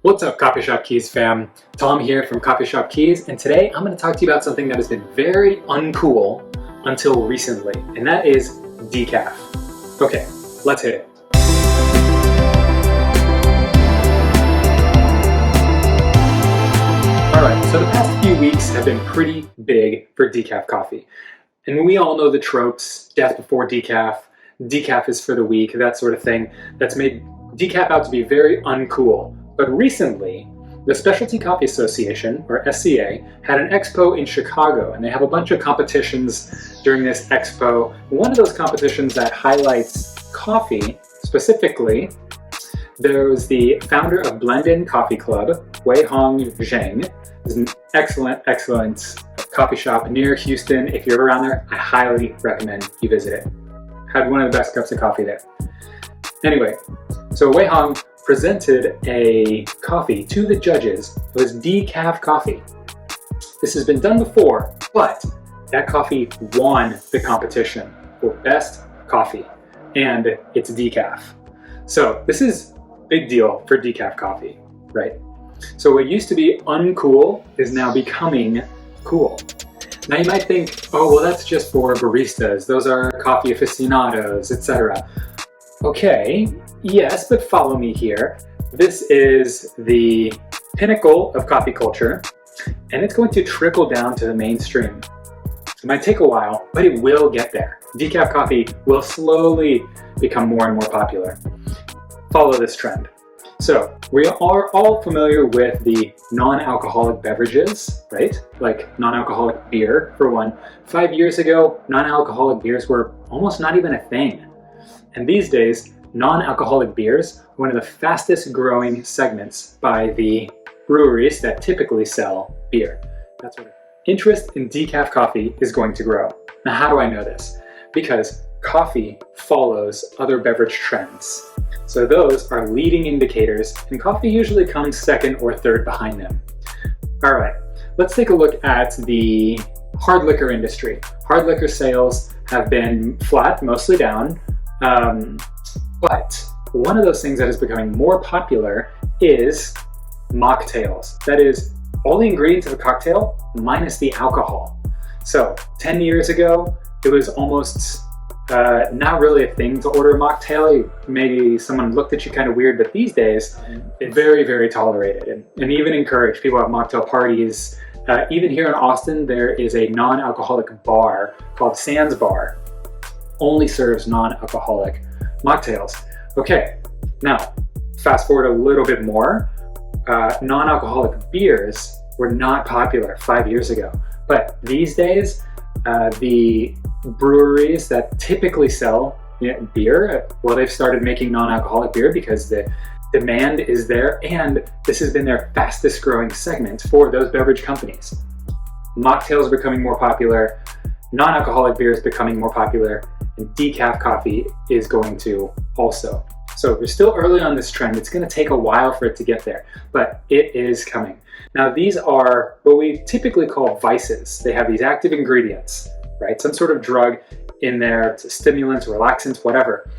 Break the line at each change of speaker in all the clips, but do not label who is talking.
What's up, Coffee Shop Keys fam? Tom here from Coffee Shop Keys, and today I'm going to talk to you about something that has been very uncool until recently, and that is decaf. Okay, let's hit it. Alright, so the past few weeks have been pretty big for decaf coffee. And we all know the tropes: death before decaf, decaf is for the weak, that sort of thing. That's made decaf out to be very uncool. But recently, the Specialty Coffee Association, or SCA, had an expo in Chicago, and they have a bunch of competitions during this expo. One of those competitions that highlights coffee, specifically, there was the founder of Blend-In Coffee Club, Weihong Zheng. It's an excellent coffee shop near Houston. If you're around there, I highly recommend you visit it. Had one of the best cups of coffee there. Anyway, so Weihong presented a coffee to the judges. It was decaf coffee. This has been done before, but that coffee won the competition for best coffee, and it's decaf. So this is a big deal for decaf coffee, right? So what used to be uncool is now becoming cool. Now you might think, oh, well, that's just for baristas. Those are coffee aficionados, etc. Okay, yes, but follow me here. This is the pinnacle of coffee culture, and it's going to trickle down to the mainstream. It might take a while, but it will get there. Decaf coffee will slowly become more and more popular. Follow this trend. So, we are all familiar with the non-alcoholic beverages, right? Like non-alcoholic beer, for one. 5 years ago, non-alcoholic beers were almost not even a thing. And these days, non-alcoholic beers are one of the fastest growing segments by the breweries that typically sell beer. That's what interest in decaf coffee is going to grow. Now, how do I know this? Because coffee follows other beverage trends. So those are leading indicators, and coffee usually comes second or third behind them. All right, let's take a look at the hard liquor industry. Hard liquor sales have been flat, mostly down. But one of those things that is becoming more popular is mocktails. That is, all the ingredients of a cocktail minus the alcohol. So 10 years ago, it was almost not really a thing to order a mocktail. Maybe someone looked at you kind of weird, but these days, it's very, very tolerated and even encouraged. People have mocktail parties. Even here in Austin, there is a non-alcoholic bar called Sands Bar. Only serves non-alcoholic mocktails. Okay, now fast forward a little bit more. Non-alcoholic beers were not popular 5 years ago, but these days the breweries that typically sell beer, well, they've started making non-alcoholic beer because the demand is there, and this has been their fastest growing segment for those beverage companies. Mocktails are becoming more popular, non-alcoholic beer is becoming more popular, and decaf coffee is going to also. So we're still early on this trend. It's going to take a while for it to get there, but it is coming. Now, these are what we typically call vices. They have these active ingredients, right? Some sort of drug in there, it's stimulants, relaxants, whatever.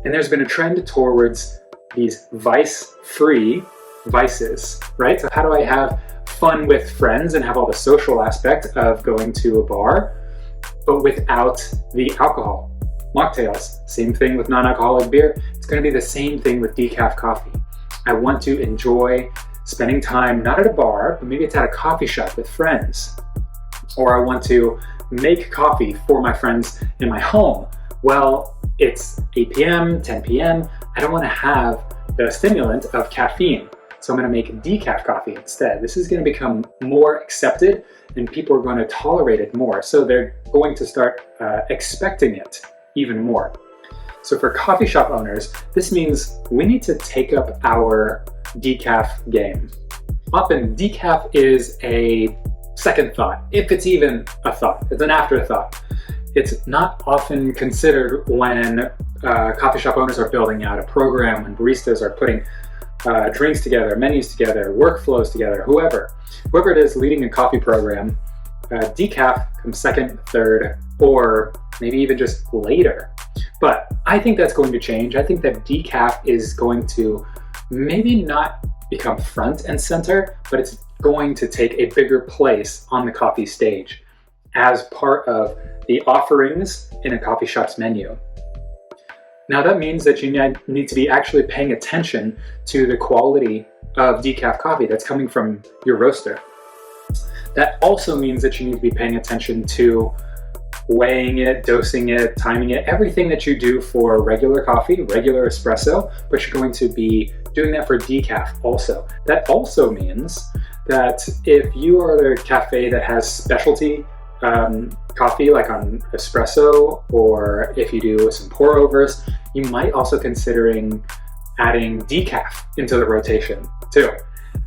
And there's been a trend towards these vice-free vices, right? So how do I have fun with friends and have all the social aspect of going to a bar, but without the alcohol? Mocktails, same thing with non-alcoholic beer. It's going to be the same thing with decaf coffee. I want to enjoy spending time, not at a bar, but maybe it's at a coffee shop with friends. Or I want to make coffee for my friends in my home. Well, it's 8 p.m., 10 p.m. I don't want to have the stimulant of caffeine. So I'm going to make decaf coffee instead. This is going to become more accepted, and people are going to tolerate it more. So they're going to start expecting it even more. So for coffee shop owners, this means we need to take up our decaf game. Often decaf is a second thought, if it's even a thought. It's an afterthought. It's not often considered when coffee shop owners are building out a program, when baristas are putting drinks together, menus together, workflows together, whoever it is leading a coffee program, decaf comes second, third, or maybe even just later. But I think that's going to change. I think that decaf is going to maybe not become front and center, but it's going to take a bigger place on the coffee stage as part of the offerings in a coffee shop's menu. Now that means that you need to be actually paying attention to the quality of decaf coffee that's coming from your roaster. That also means that you need to be paying attention to weighing it, dosing it, timing it, everything that you do for regular coffee, regular espresso, but you're going to be doing that for decaf also. That also means that if you are the cafe that has specialty coffee, like on espresso, or if you do some pour overs, you might also considering adding decaf into the rotation too.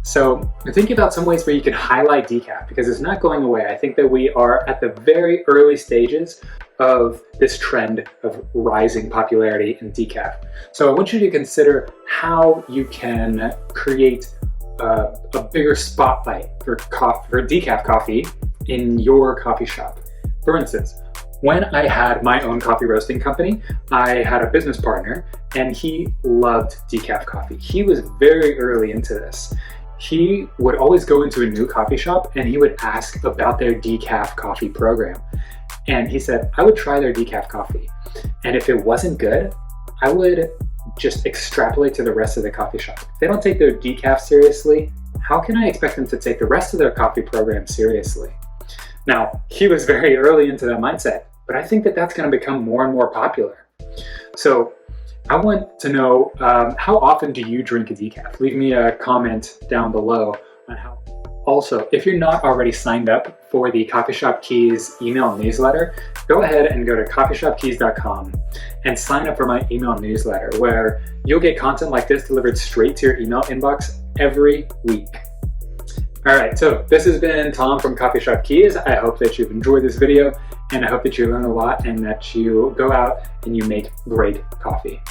So think about some ways where you can highlight decaf, because it's not going away. I think that we are at the very early stages of this trend of rising popularity in decaf. So I want you to consider how you can create a bigger spotlight for decaf coffee in your coffee shop. For instance, when I had my own coffee roasting company, I had a business partner and he loved decaf coffee. He was very early into this. He would always go into a new coffee shop and he would ask about their decaf coffee program. And he said, I would try their decaf coffee. And if it wasn't good, I would just extrapolate to the rest of the coffee shop. If they don't take their decaf seriously, how can I expect them to take the rest of their coffee program seriously? Now, he was very early into that mindset, but I think that that's going to become more and more popular. So I want to know, how often do you drink a decaf? Leave me a comment down below on how. Also, if you're not already signed up for the Coffee Shop Keys email newsletter, go ahead and go to coffeeshopkeys.com and sign up for my email newsletter, where you'll get content like this delivered straight to your email inbox every week. All right, so this has been Tom from Coffee Shop Keys. I hope that you've enjoyed this video, and I hope that you learn a lot and that you go out and you make great coffee.